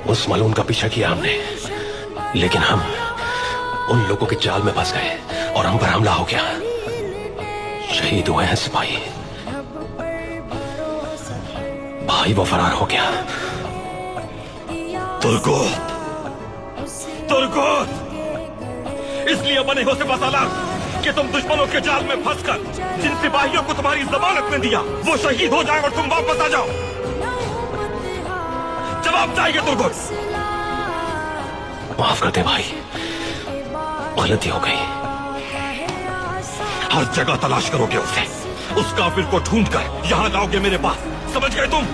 उस मलून का पीछा किया हमने, लेकिन हम उन लोगों के जाल में फंस गए और हम पर हमला हो गया। शहीद हुए हैं सिपाही। भाई वो फरार हो गया। तुर्गुत, तुर्गुत, इसलिए बने हो सिपासालार कि तुम दुश्मनों के जाल में फंसकर जिन सिपाहियों को तुम्हारी जमानत में दिया वो शहीद हो जाए और तुम वापस आ जाओ। जवाब चाहिए तुर्गुत। माफ कर दे भाई, गलती हो गई। हर जगह तलाश करोगे उसे, उस काफिर को ढूंढकर यहां लाओगे मेरे पास, समझ गए तुम?